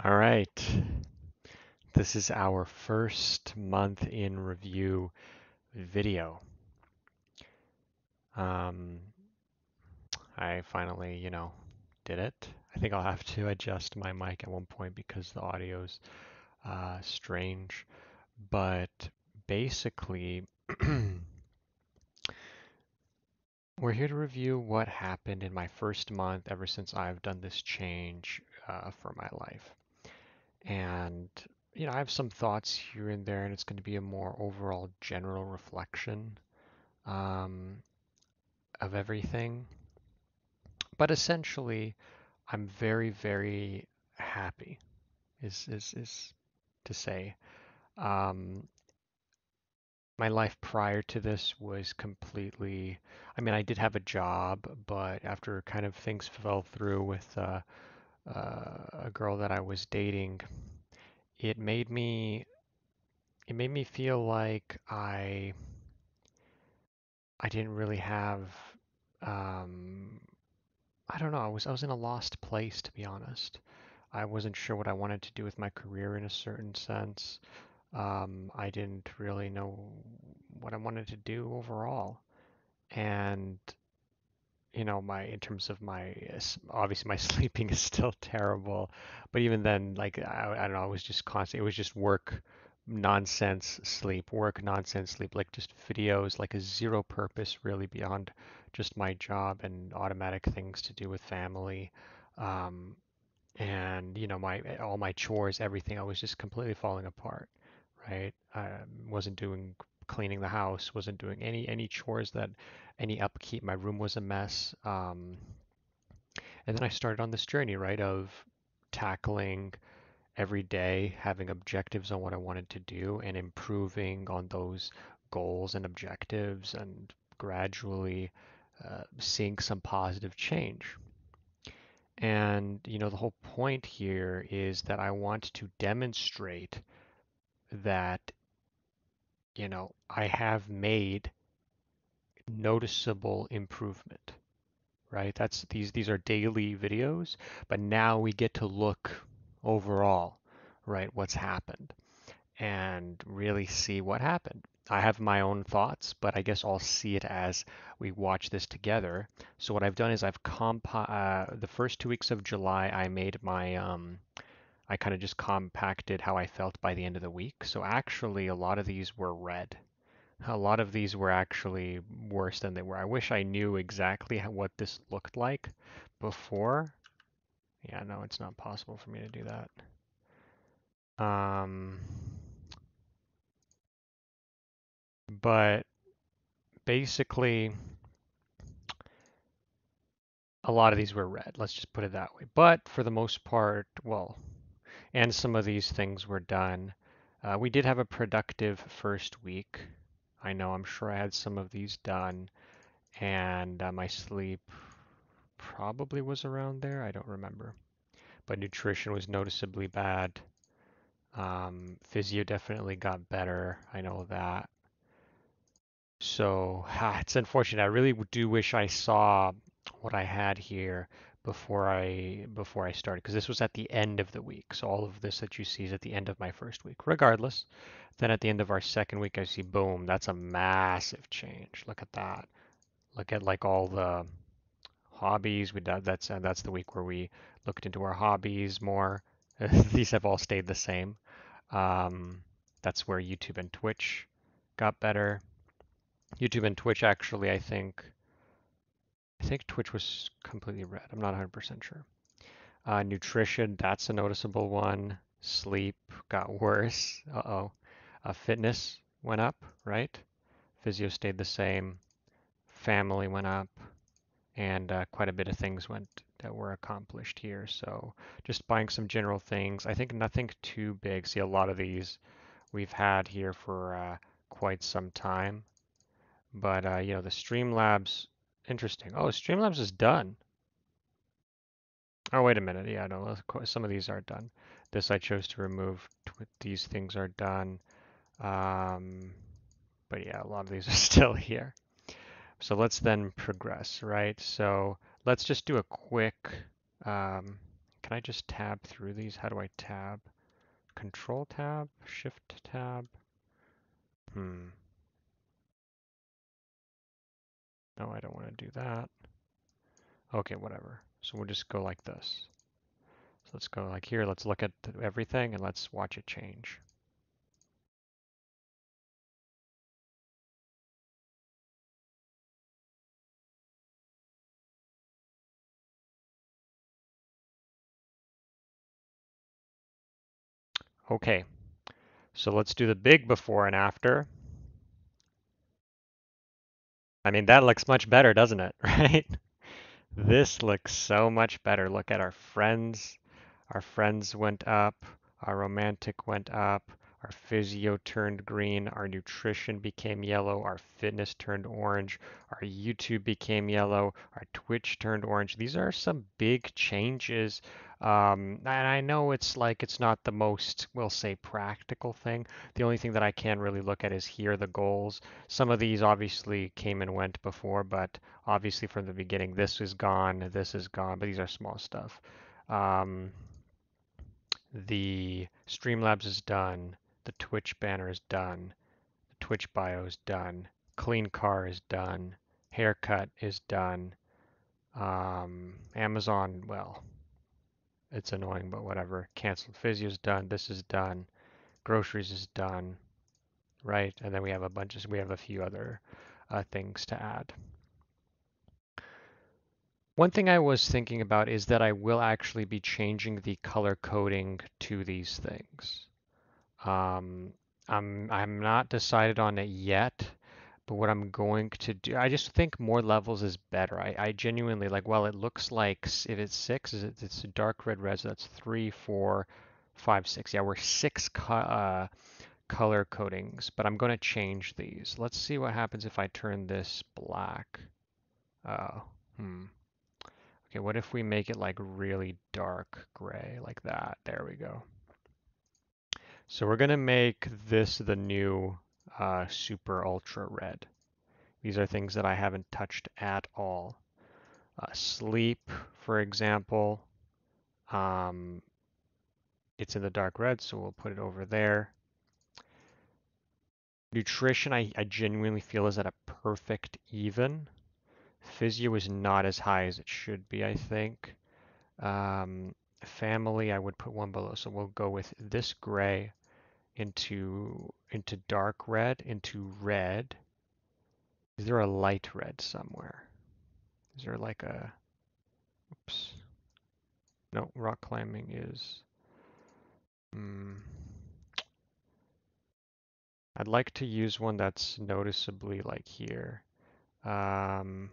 All right. This is our first month in review video. Um, I finally, did it. I think I'll have to adjust my mic at one point because the audio's strange. But basically, we're here to review what happened in my first month ever since I've done this change for my life. And, I have some thoughts here and there, and it's going to be a more overall general reflection um, of everything. But essentially, I'm very, very happy, is to say. Um, my life prior to this was completely, I mean, I did have a job, but after kind of things fell through with a girl that I was dating, it made me it made me feel like I didn't really have um I don't know, I was in a lost place, to be honest. I wasn't sure what I wanted to do with my career in a certain sense. I didn't really know what I wanted to do overall. And my in terms of my obviously my sleeping is still terrible, but even then, like I don't know, I was just constant. It was just work, nonsense, sleep, work, nonsense, sleep, like just videos, like a zero purpose really beyond just my job and automatic things to do with family, um, and my all my chores, everything. I was just completely falling apart, right? I wasn't doing cleaning the house, wasn't doing any chores that any upkeep. My room was a mess. And then I started on this journey, right, of tackling every day, having objectives on what I wanted to do, and improving on those goals and objectives, and gradually seeing some positive change. And, the whole point here is that I want to demonstrate that, I have made noticeable improvement, right? These are daily videos, but now we get to look overall, right, what's happened and really see what happened. I have my own thoughts, but I guess I'll see it as we watch this together. So what I've done is the first 2 weeks of July, I made I kind of just compacted how I felt by the end of the week. So actually, a lot of these were red. A lot of these were actually worse than they were. I wish I knew exactly what this looked like before. Yeah, no, it's not possible for me to do that. Um, but basically, a lot of these were red. Let's just put it that way. But for the most part, well, and some of these things were done. We did have a productive first week. I know, I'm sure I had some of these done, and my sleep probably was around there. I don't remember. But nutrition was noticeably bad. Physio definitely got better. I know that. So it's unfortunate. I really do wish I saw what I had here before I started, because this was at the end of the week. So all of this that you see is at the end of my first week. Regardless, then at the end of our second week, I see boom, that's a massive change. Look at that. Look at like all the hobbies. That's the week where we looked into our hobbies more. These have all stayed the same. Um, that's where YouTube and Twitch got better. YouTube and Twitch actually, I think Twitch was completely red. I'm not 100% sure. Nutrition, that's a noticeable one. Sleep got worse. Uh-oh. Fitness went up, right? Physio stayed the same. Family went up, and quite a bit of things went that were accomplished here. So just buying some general things. I think nothing too big. See, a lot of these we've had here for quite some time. But the Streamlabs, interesting. Oh, Streamlabs is done. Oh, wait a minute. Yeah, no, some of these are done. This I chose to remove. These things are done. Um, but yeah, a lot of these are still here. So let's then progress, right? So let's just do a quick um, can I just tab through these? How do I tab? Control tab? Shift tab? Hmm. No, I don't want to do that. Okay, whatever. So we'll just go like this. So let's go like here. Let's look at everything and let's watch it change. Okay, so let's do the big before and after. I mean, that looks much better, doesn't it? Right? This looks so much better. Look at our friends. Our friends went up. Our romantic went up. Our physio turned green. Our nutrition became yellow. Our fitness turned orange. Our YouTube became yellow. Our Twitch turned orange. These are some big changes. And I know it's like it's not the most, we'll say, practical thing. The only thing that I can really look at is here the goals. Some of these obviously came and went before, but obviously from the beginning, this is gone, this is gone, but these are small stuff. Um, the Streamlabs is done. The Twitch banner is done. The Twitch bio is done. Clean car is done. Haircut is done. Amazon, well, it's annoying, but whatever. Canceled physio is done. This is done. Groceries is done, right? And then we have we have a few other things to add. One thing I was thinking about is that I will actually be changing the color coding to these things. Um, I'm not decided on it yet, but what I'm going to do, I just think more levels is better. I genuinely like, well, it looks like if it's six, it's a dark red, so that's 3, 4, 5, 6. Yeah, we're six color codings, but I'm going to change these. Let's see what happens if I turn this black. Uh, hmm. Okay, what if we make it like really dark gray like that? There we go. So we're gonna make this the new super ultra red. These are things that I haven't touched at all. Sleep, for example, um, it's in the dark red, so we'll put it over there. Nutrition, I genuinely feel is at a perfect even. Physio is not as high as it should be, I think. Family, I would put one below, so we'll go with this gray into dark red, into red. Is there a light red somewhere? Is there like a, oops. No, rock climbing is, hmm. I'd like to use one that's noticeably like here. Um,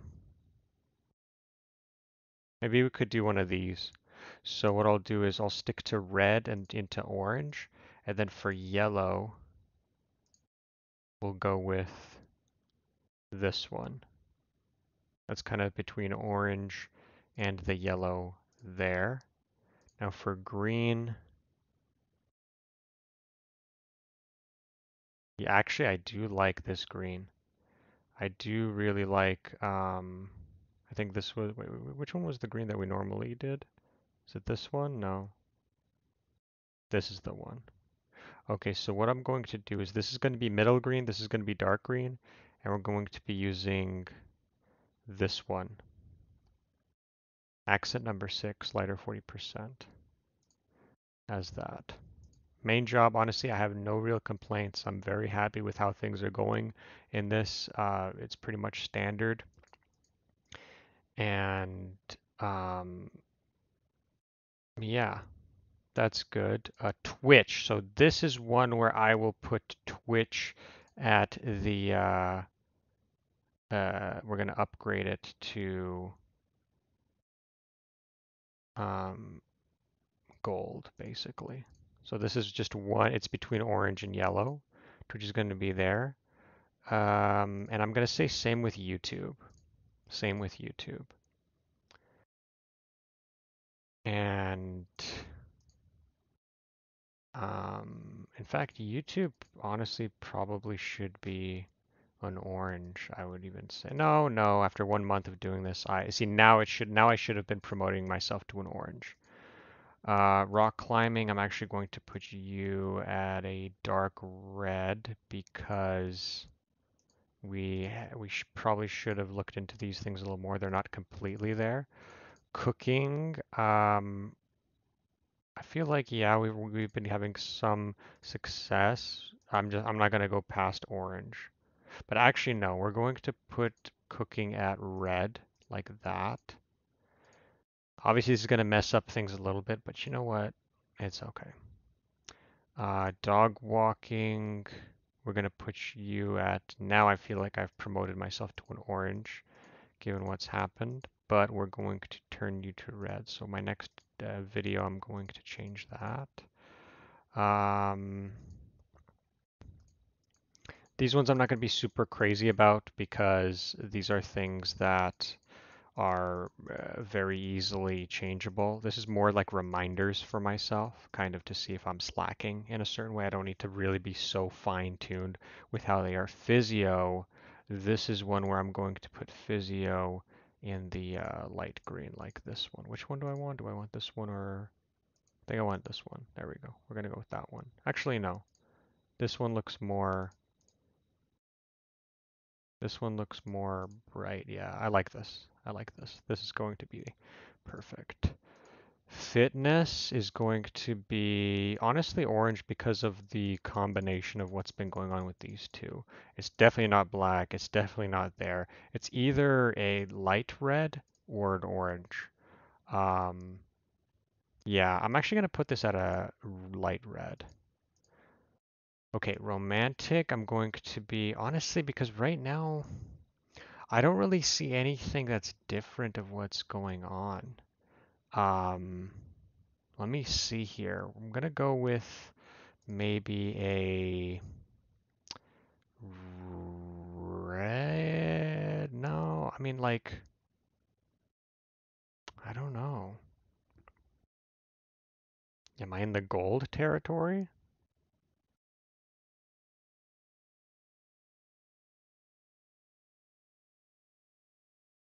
Maybe we could do one of these. So what I'll do is I'll stick to red and into orange, and then for yellow, we'll go with this one. That's kind of between orange and the yellow there. Now for green, yeah, actually I do like this green. I do really like, I think this was, which one was the green that we normally did? Is it this one? No, this is the one. Okay, so what I'm going to do is this is going to be middle green, this is going to be dark green, and we're going to be using this one. Accent number 6, lighter 40% as that. Main job, honestly, I have no real complaints. I'm very happy with how things are going in this. It's pretty much standard. And um, yeah, that's good. Twitch. So this is one where I will put Twitch at the, we're going to upgrade it to um, gold, basically. So this is just one, it's between orange and yellow. Twitch is going to be there. And I'm going to say same with YouTube. Same with YouTube. And in fact, YouTube honestly probably should be an orange, I would even say. No, no, after 1 month of doing this, I see now I should have been promoting myself to an orange. Rock climbing, I'm actually going to put you at a dark red because we probably should have looked into these things a little more. They're not completely there. Cooking, I feel like yeah, we've been having some success. I'm not gonna go past orange. But actually no, we're going to put cooking at red like that. Obviously this is gonna mess up things a little bit, but you know what? It's okay. Dog walking, we're gonna put you at, now I feel like I've promoted myself to an orange given what's happened, but we're going to turn you to red. So my next video, I'm going to change that. Um, these ones I'm not going to be super crazy about because these are things that are very easily changeable. This is more like reminders for myself, kind of to see if I'm slacking in a certain way. I don't need to really be so fine-tuned with how they are. Physio, this is one where I'm going to put physio in the light green like this one. Which one do I want? Do I want this one or... I think I want this one. There we go. We're going to go with that one. Actually, no. This one looks more... This one looks more bright. Yeah, I like this. I like this. This is going to be perfect. Fitness is going to be honestly orange because of the combination of what's been going on with these two. It's definitely not black. It's definitely not there. It's either a light red or an orange. Um, yeah, I'm actually going to put this at a light red. Okay, romantic, I'm going to be honestly because right now I don't really see anything that's different of what's going on. Um, Let me see here. I'm gonna go with maybe a red. No, I mean like I don't know. Am I in the gold territory?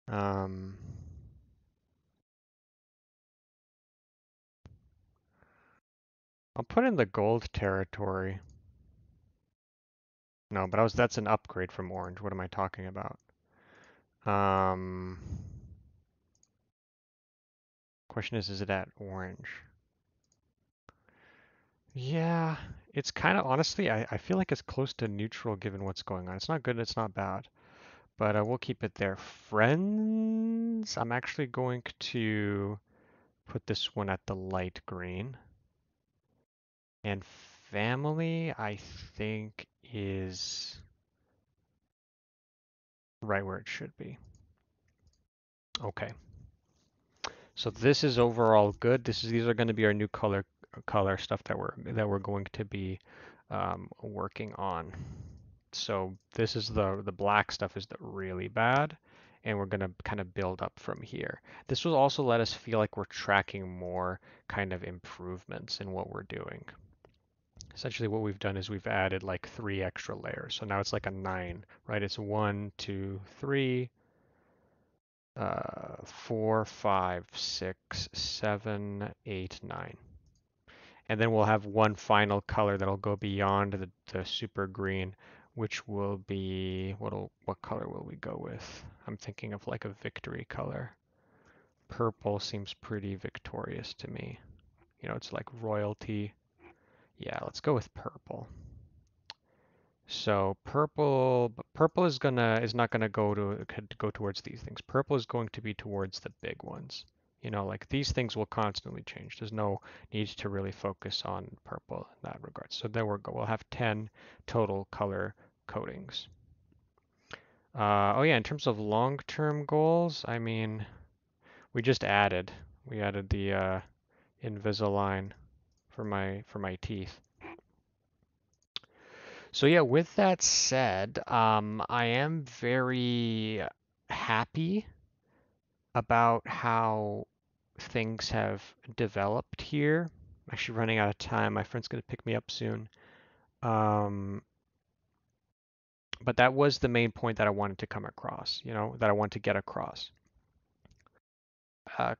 Um, I'll put in the gold territory. No, but that's an upgrade from orange. What am I talking about? Um, question is it at orange? Yeah, it's kind of honestly, I feel like it's close to neutral given what's going on. It's not good, it's not bad. But we'll keep it there. Friends, I'm actually going to put this one at the light green. And family, I think, is right where it should be. Okay. So this is overall good. These are going to be our new color stuff that we're going to be working on. So this is the black stuff is the really bad, and we're gonna kind of build up from here. This will also let us feel like we're tracking more kind of improvements in what we're doing. Essentially what we've done is we've added like 3 extra layers. So now it's like a 9, right? It's 1, 2, 3, 4, 5, 6, 7, 8, 9. And then we'll have one final color that'll go beyond the super green, which will be, what color will we go with? I'm thinking of like a victory color. Purple seems pretty victorious to me. You know, it's like royalty. Yeah, let's go with purple. So purple is not gonna go towards these things. Purple is going to be towards the big ones. You know, like these things will constantly change. There's no need to really focus on purple in that regard. So there we'll have 10 total color codings. Oh yeah, in terms of long-term goals, I mean, we added the Invisalign for my teeth. So yeah, with that said, I am very happy about how things have developed here. I'm actually running out of time. My friend's gonna pick me up soon. Um, but that was the main point that I wanted to come across, you know, that I wanted to get across.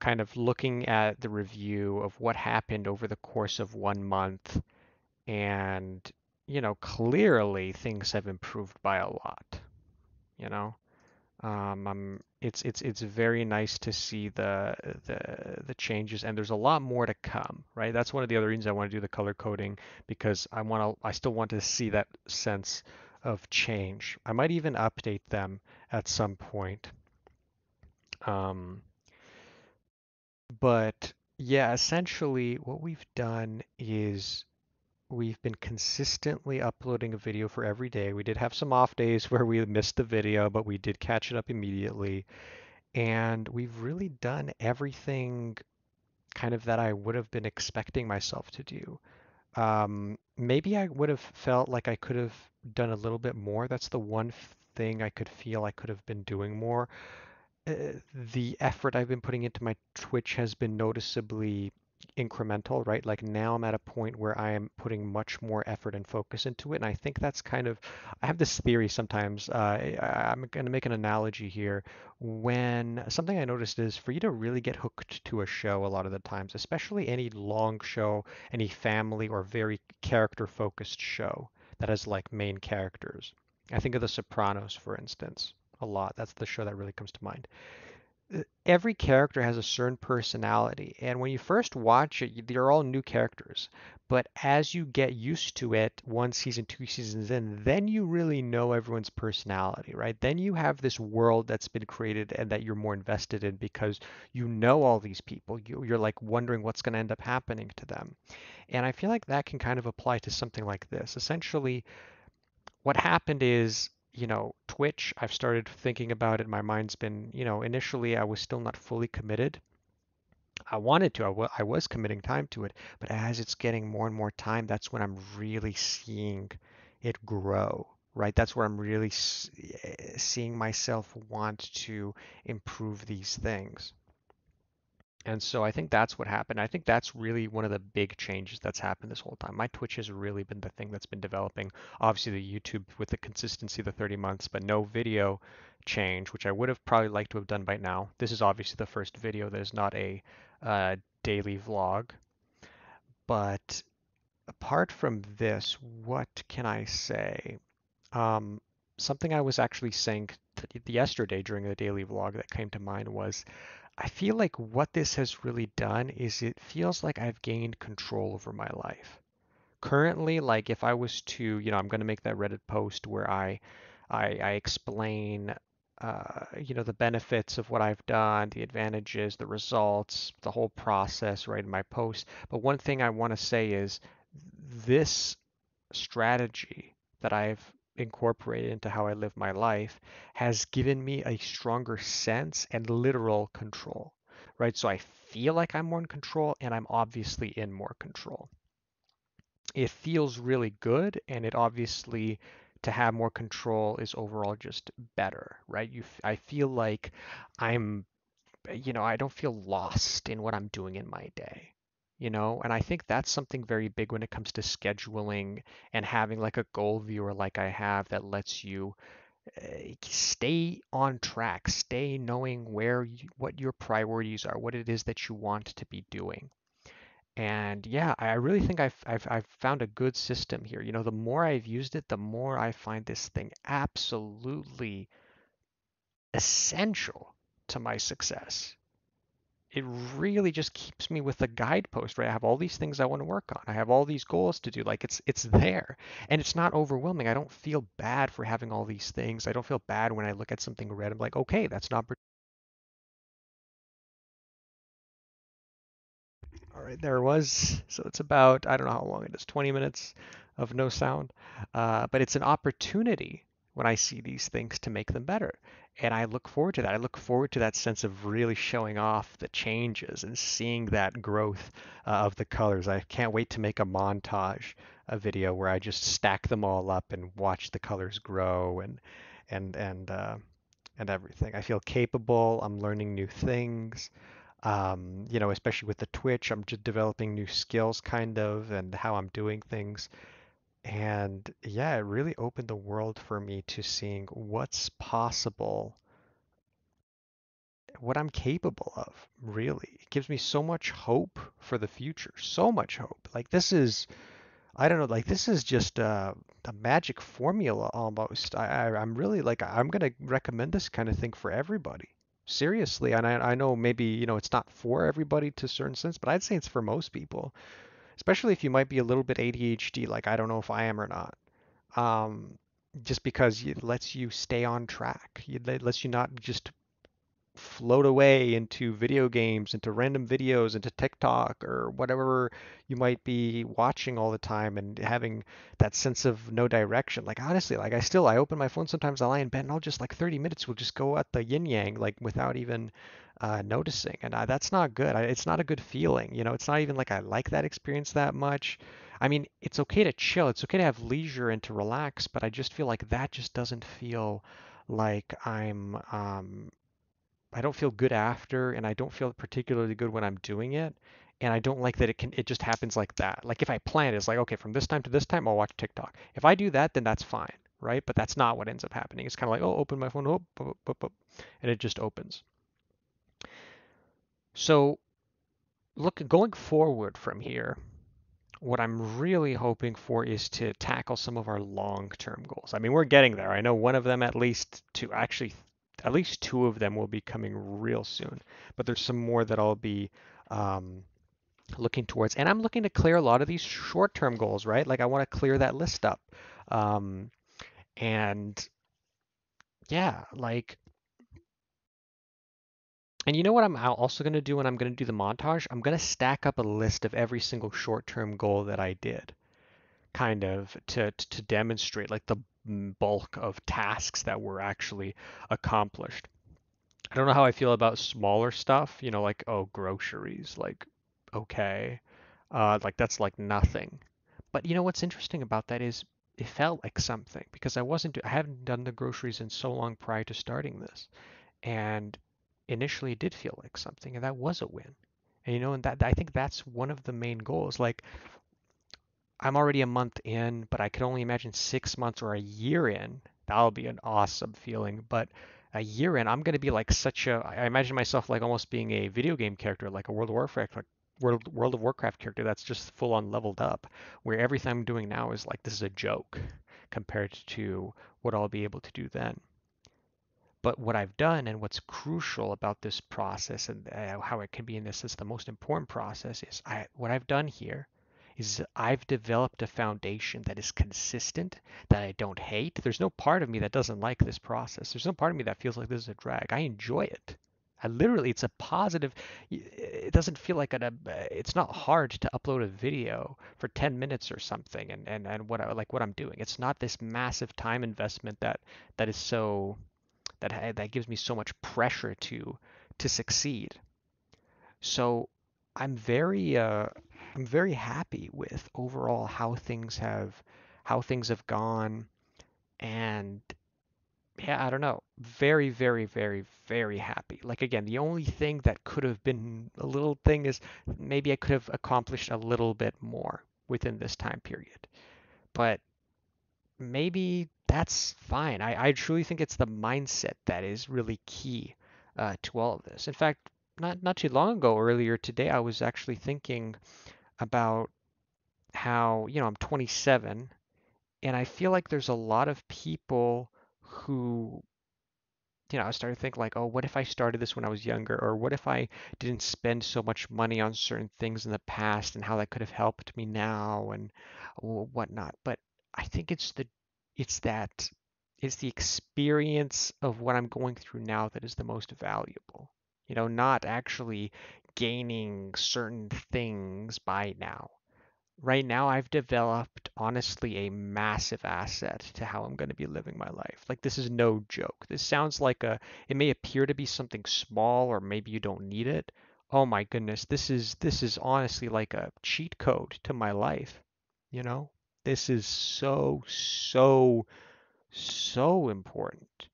kind of looking at the review of what happened over the course of 1 month, and clearly things have improved by a lot. You know, it's very nice to see the changes, and there's a lot more to come, right? That's one of the other reasons I want to do the color coding, because I still want to see that sense of change. I might even update them at some point. Um, but yeah, essentially what we've done is we've been consistently uploading a video for every day. We did have some off days where we missed the video, but we did catch it up immediately. And we've really done everything kind of that I would have been expecting myself to do. Maybe I would have felt like I could have done a little bit more. That's the one thing I could feel I could have been doing more. uh, the effort I've been putting into my Twitch has been noticeably incremental, right? Like now I'm at a point where I am putting much more effort and focus into it. And I think that's kind of, I have this theory sometimes. I'm going to make an analogy here. When something I noticed is for you to really get hooked to a show a lot of the times, especially any long show, any family or very character focused show that has like main characters. I think of The Sopranos, for instance, a lot. That's the show that really comes to mind. Every character has a certain personality, and when you first watch it, they're all new characters. But as you get used to it, one season, two seasons in, then you really know everyone's personality, right? Then you have this world that's been created and that you're more invested in because you know all these people. You're like wondering what's going to end up happening to them. And I feel like that can kind of apply to something like this. Essentially, what happened is, Twitch, I've started thinking about it. My mind's been, initially I was still not fully committed. I wanted to, I was committing time to it, but as it's getting more and more time, that's when I'm really seeing it grow, right? That's where I'm really seeing myself want to improve these things. And so I think that's what happened. I think that's really one of the big changes that's happened this whole time. My Twitch has really been the thing that's been developing. Obviously, the YouTube with the consistency of the 30 months, but no video change, which I would have probably liked to have done by now. This is obviously the first video that is not a daily vlog. But apart from this, what can I say? Um, Something I was actually saying yesterday during the daily vlog that came to mind was I feel like what this has really done is it feels like I've gained control over my life. Currently, like if I was to, I'm going to make that Reddit post where I explain, the benefits of what I've done, the advantages, the results, the whole process, right, in my post. But one thing I want to say is this strategy that I've incorporated into how I live my life has given me a stronger sense and literal control, right? So I feel like I'm more in control and I'm obviously in more control. It feels really good, and it obviously, to have more control is overall just better, right? I feel like I'm I don't feel lost in what I'm doing in my day, and I think that's something very big when it comes to scheduling and having like a goal viewer like I have that lets you stay on track, stay knowing what your priorities are, what it is that you want to be doing. And yeah, I really think I've found a good system here. The more I've used it, the more I find this thing absolutely essential to my success. It really just keeps me with a guidepost, right? I have all these things I want to work on. I have all these goals to do. Like it's there. And it's not overwhelming. I don't feel bad for having all these things. I don't feel bad when I look at something red. I'm like, okay, that's not. All right, there was. So it's about, I don't know how long it is, 20 minutes of no sound. But it's an opportunity when I see these things to make them better. And I look forward to that. I look forward to that sense of really showing off the changes and seeing that growth of the colors. I can't wait to make a montage, a video where I just stack them all up and watch the colors grow and and uh, and everything. I feel capable. I'm learning new things. Especially with the Twitch, I'm just developing new skills kind of and how I'm doing things. And yeah, it really opened the world for me to seeing what's possible what I'm capable of, really. It gives me so much hope for the future, so much hope. Like this is, I don't know, like this is just a magic formula almost. I'm really like, I'm gonna recommend this kind of thing for everybody. Seriously, and I know maybe, it's not for everybody to a certain sense, but I'd say it's for most people, especially if you might be a little bit ADHD, like I don't know if I am or not. Um, just because it lets you stay on track. It lets you not just float away into video games, into random videos, into TikTok or whatever you might be watching all the time and having that sense of no direction. Like honestly, like I open my phone sometimes, I lie in bed and I'll just like 30 minutes will just go at the yin yang like without even noticing. And that's not good. It's not a good feeling. It's not even like I like that experience that much. I mean, it's okay to chill. It's okay to have leisure and to relax, but I just feel like that just doesn't feel like I don't feel good after, and I don't feel particularly good when I'm doing it. And I don't like that it just happens like that. Like if I plan, it's like, okay, from this time to this time, I'll watch TikTok. If I do that, then that's fine, right? But that's not what ends up happening. It's kind of like, oh, open my phone, oh, boop, boop, boop, and it just opens. So look, going forward from here, what I'm really hoping for is to tackle some of our long-term goals. I mean, we're getting there. I know one of them at least two of them will be coming real soon, but there's some more that I'll be um, looking towards. And I'm looking to clear a lot of these short-term goals, right? Like I want to clear that list up. Um, and yeah, like, and you know what I'm also going to do when I'm going to do the montage? I'm going to stack up a list of every single short-term goal that I did, kind of to demonstrate like the bulk of tasks that were actually accomplished. I don't know how I feel about smaller stuff, like oh, groceries, like okay. Like that's like nothing. But what's interesting about that is it felt like something because I haven't done the groceries in so long prior to starting this. And initially it did feel like something, and that was a win. And and that I think that's one of the main goals. Like I'm already a month in, but I could only imagine 6 months or a year in. That'll be an awesome feeling. But a year in, I'm going to be like I imagine myself like almost being a video game character, like a World of Warcraft character that's just full on leveled up, where everything I'm doing now is like this is a joke compared to what I'll be able to do then. But what I've done and what's crucial about this process and how it can be in this is the most important process is what I've done here is I've developed a foundation that is consistent, that I don't hate. There's no part of me that doesn't like this process. There's no part of me that feels like this is a drag. I enjoy it. I literally, it's a positive. It doesn't feel like it's not hard to upload a video for 10 minutes or something, and what I'm doing. It's not this massive time investment that is so that gives me so much pressure to succeed. So I'm very I'm very happy with overall how things have gone, and yeah, I don't know. Very, very, very, very happy. Like again, the only thing that could have been a little thing is maybe I could have accomplished a little bit more within this time period. But maybe that's fine. I truly think it's the mindset that is really key to all of this. In fact, not too long ago, earlier today, I was actually thinking about how, I'm 27, and I feel like there's a lot of people who I started to think like, oh, what if I started this when I was younger? Or what if I didn't spend so much money on certain things in the past and how that could have helped me now and whatnot. But I think it's that, it's the experience of what I'm going through now that is the most valuable. Not actually gaining certain things by now. Right now, I've developed honestly a massive asset to how I'm going to be living my life. Like, this is no joke. This sounds like it may appear to be something small or maybe you don't need it. Oh my goodness, this is honestly like a cheat code to my life, you know? This is so, so, so important.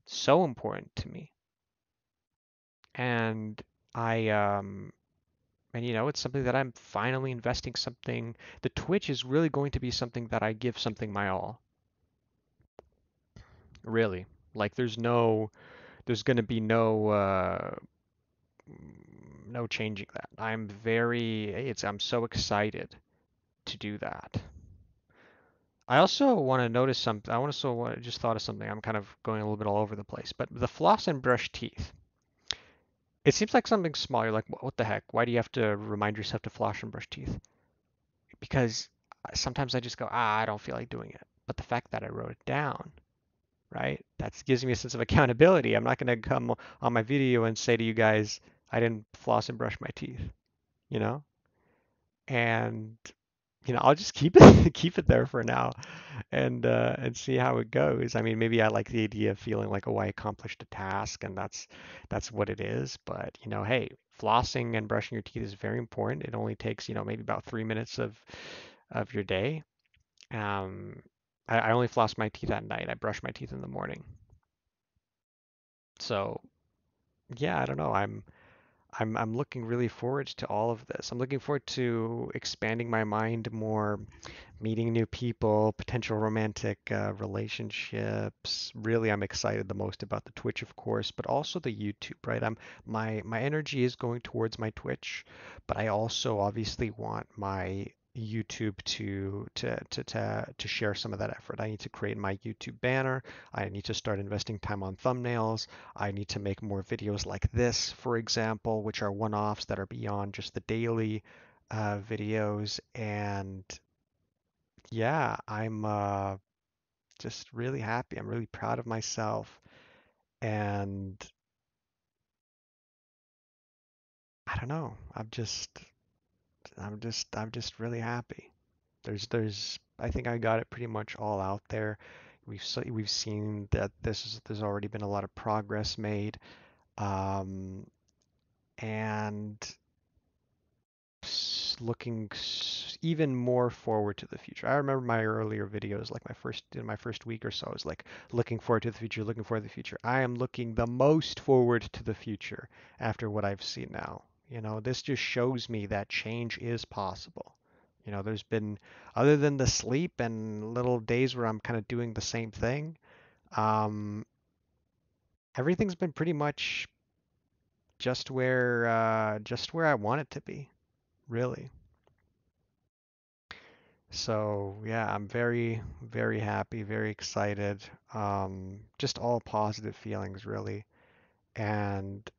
So important to me. And I and it's something that I'm finally investing something. The Twitch is really going to be something that I give something my all. Really. Like there's going to be no changing that. I'm so excited to do that. I also want to notice something. Just thought of something. I'm kind of going a little bit all over the place, but the floss and brush teeth. It seems like something small. You're like, what the heck? Why do you have to remind yourself to floss and brush teeth? Because sometimes I just go, I don't feel like doing it. But the fact that I wrote it down, right? That gives me a sense of accountability. I'm not going to come on my video and say to you guys, I didn't floss and brush my teeth, you know? And I'll just keep it keep it there for now and see how it goes. I mean, maybe I like the idea of feeling like, oh, I accomplished a task and that's what it is. But, hey, flossing and brushing your teeth is very important. It only takes, maybe about 3 minutes of your day. Um, I only floss my teeth at night. I brush my teeth in the morning. So, yeah, I don't know. I'm looking really forward to all of this. I'm looking forward to expanding my mind more, meeting new people, potential romantic relationships. Really, I'm excited the most about the Twitch, of course, but also the YouTube, right? My energy is going towards my Twitch, but I also obviously want my YouTube to share some of that effort. I need to create my YouTube banner. I need to start investing time on thumbnails. I need to make more videos like this, for example, which are one-offs that are beyond just the daily videos. And yeah, I'm just really happy. I'm really proud of myself. And I don't know. I'm just really happy. I think I got it pretty much all out there. We've seen that there's already been a lot of progress made. Um, and looking even more forward to the future. I remember my earlier videos, like my first week or so, I was like looking forward to the future, looking forward to the future. I am looking the most forward to the future after what I've seen now. This just shows me that change is possible. There's been, other than the sleep and little days where I'm kind of doing the same thing, um, everything's been pretty much just where I want it to be, really. So yeah, I'm very, very happy, very excited. Just all positive feelings, really. And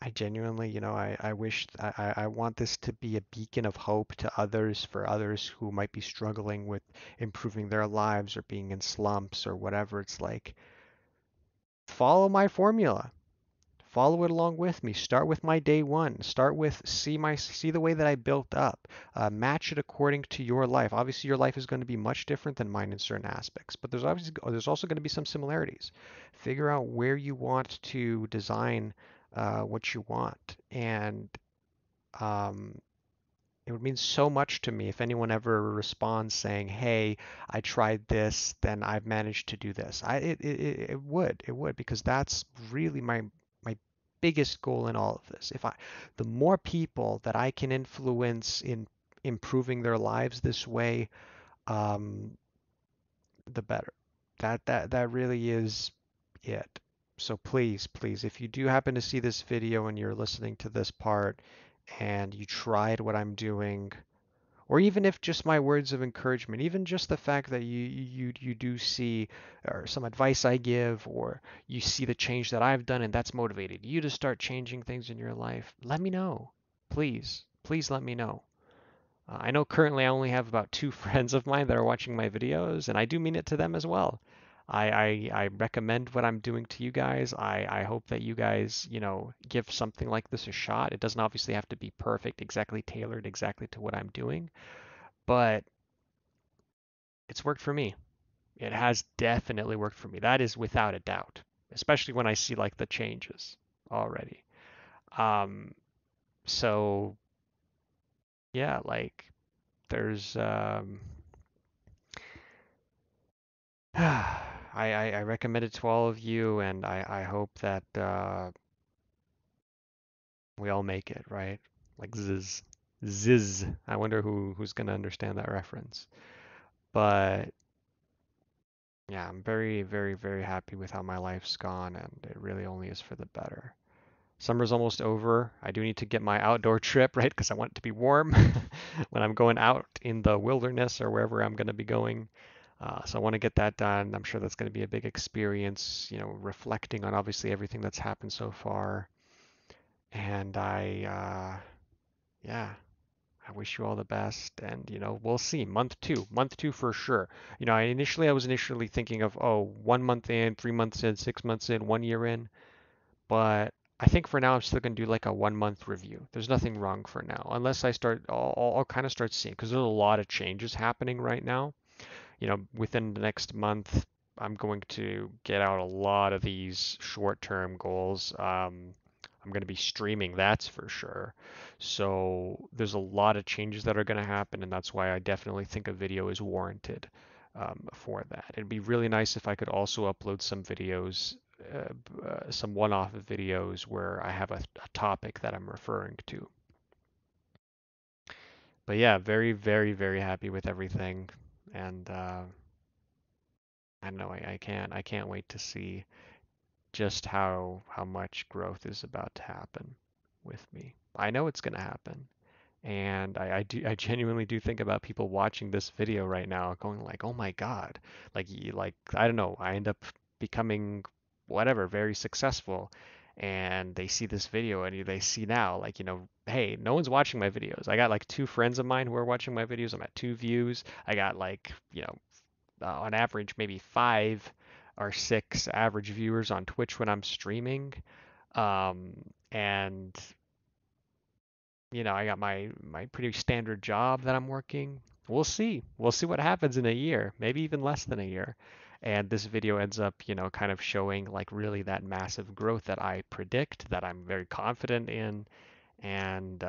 I genuinely, I wish I want this to be a beacon of hope to others, for others who might be struggling with improving their lives or being in slumps or whatever. It's like, follow my formula. Follow it along with me. Start with my day one. Start with see the way that I built up. Match it according to your life. Obviously, your life is going to be much different than mine in certain aspects, but there's also going to be some similarities. Figure out where you want to design what you want, and um, it would mean so much to me if anyone ever responds saying, "Hey, I tried this, then I've managed to do this." It would, because that's really my biggest goal in all of this. The more people that I can influence in improving their lives this way, um, the better. That really is it. So please, please, if you do happen to see this video and you're listening to this part and you tried what I'm doing, or even if just my words of encouragement, even just the fact that you do see, or some advice I give, or you see the change that I've done and that's motivated you to start changing things in your life, let me know. Please, please let me know. I know currently I only have about two friends of mine that are watching my videos, and I do mean it to them as well. I recommend what I'm doing to you guys. I hope that you guys, give something like this a shot. It doesn't obviously have to be perfect, exactly tailored exactly to what I'm doing, but it's worked for me. It has definitely worked for me. That is without a doubt, especially when I see like the changes already. Um, so yeah, like there's I recommend it to all of you, and I hope that we all make it, right? Like ziz, ziz. I wonder who's gonna understand that reference. But Yeah, I'm very, very, very happy with how my life's gone, and it really only is for the better. Summer's almost over. I do need to get my outdoor trip, right? Because I want it to be warm when I'm going out in the wilderness or wherever I'm going to be going. So I want to get that done. I'm sure that's going to be a big experience, reflecting on obviously everything that's happened so far. And yeah, I wish you all the best. And, we'll see. Month two for sure. I was initially thinking of, oh, 1 month in, 3 months in, 6 months in, 1 year in. But I think for now I'm still gonna do like a 1 month review. There's nothing wrong for now, unless I'll kind of start seeing because there's a lot of changes happening right now. Within the next month, I'm going to get out a lot of these short-term goals. I'm going to be streaming, that's for sure. So there's a lot of changes that are going to happen, and that's why I definitely think a video is warranted for that. It'd be really nice if I could also upload some videos, some one-off videos where I have a topic that I'm referring to. But yeah, very, very, very happy with everything, and I don't know. I can't wait to see just how much growth is about to happen with me. I know it's gonna happen, and I genuinely do think about people watching this video right now, going like, oh my God, like I don't know. I end up becoming whatever very successful, and they see this video and they see now like hey, no one's watching my videos. I got like two friends of mine who are watching my videos. I'm at 2 views. I got like on average maybe 5 or 6 average viewers on Twitch when I'm streaming. And I got my pretty standard job that I'm working. We'll see. We'll see what happens in a year, maybe even less than a year. And this video ends up, kind of showing like really that massive growth that I predict, that I'm very confident in. And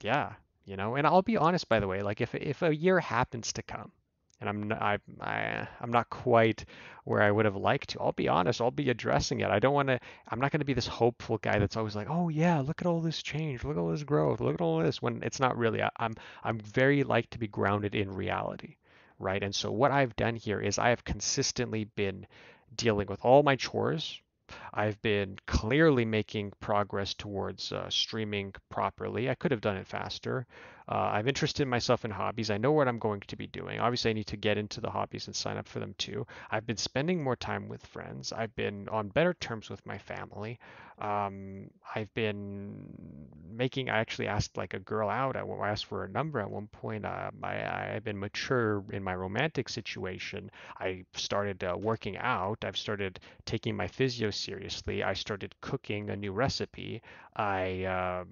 yeah, and I'll be honest, by the way, like if a year happens to come, and I'm not quite where I would have liked to, I'll be honest, I'll be addressing it. I don't want to. I'm not going to be this hopeful guy that's always like, oh yeah, look at all this change, look at all this growth, look at all this. When it's not really. I'm very like to be grounded in reality, right? And so what I've done here is I have consistently been dealing with all my chores. I've been clearly making progress towards streaming properly. I could have done it faster. I've interested myself in hobbies. I know what I'm going to be doing. Obviously, I need to get into the hobbies and sign up for them too. I've been spending more time with friends. I've been on better terms with my family. I've been I actually asked like a girl out. I asked for a number at one point. I've been mature in my romantic situation. I started working out. I've started taking my physio seriously. I started cooking a new recipe. I'm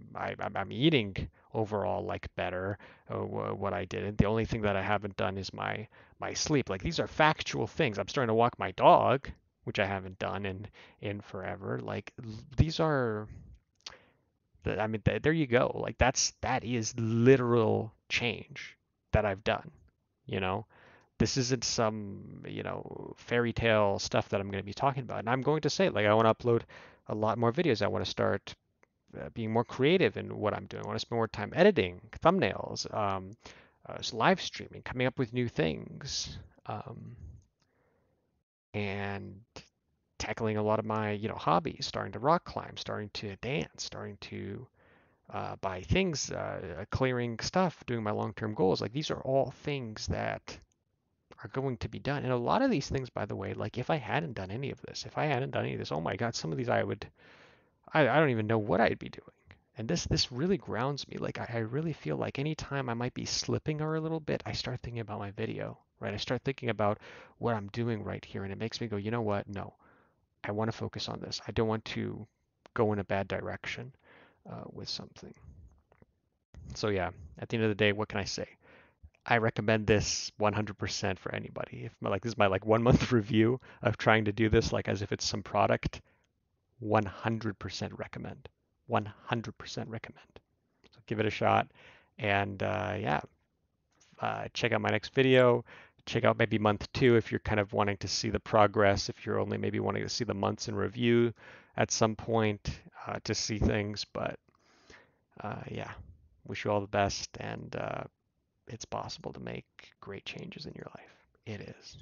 eating overall like better what I did. The only thing that I haven't done is my sleep. Like these are factual things. I'm starting to walk my dog, which I haven't done in forever. Like these are I mean there you go. Like that is literal change that I've done, you know? This isn't some, fairy tale stuff that I'm going to be talking about. And I'm going to say, like, I want to upload a lot more videos. I want to start being more creative in what I'm doing. I want to spend more time editing thumbnails, live streaming, coming up with new things, um, and tackling a lot of my, hobbies, starting to rock climb, starting to dance, starting to buy things, clearing stuff, doing my long-term goals. Like, these are all things that are going to be done. And a lot of these things, by the way, like if I hadn't done any of this, if I hadn't done any of this, oh my God, some of these I don't even know what I'd be doing. And this really grounds me. Like I really feel like anytime I might be slipping or a little bit, I start thinking about my video, right? I start thinking about what I'm doing right here, and it makes me go, you know what? No, I want to focus on this. I don't want to go in a bad direction with something. So yeah, at the end of the day, what can I say? I recommend this 100% for anybody. If like this is my like 1 month review of trying to do this like as if it's some product, 100% recommend. 100% recommend. So give it a shot, and yeah, check out my next video. Check out maybe month two if you're kind of wanting to see the progress. If you're only maybe wanting to see the months in review at some point to see things, but yeah, wish you all the best, and it's possible to make great changes in your life. It is.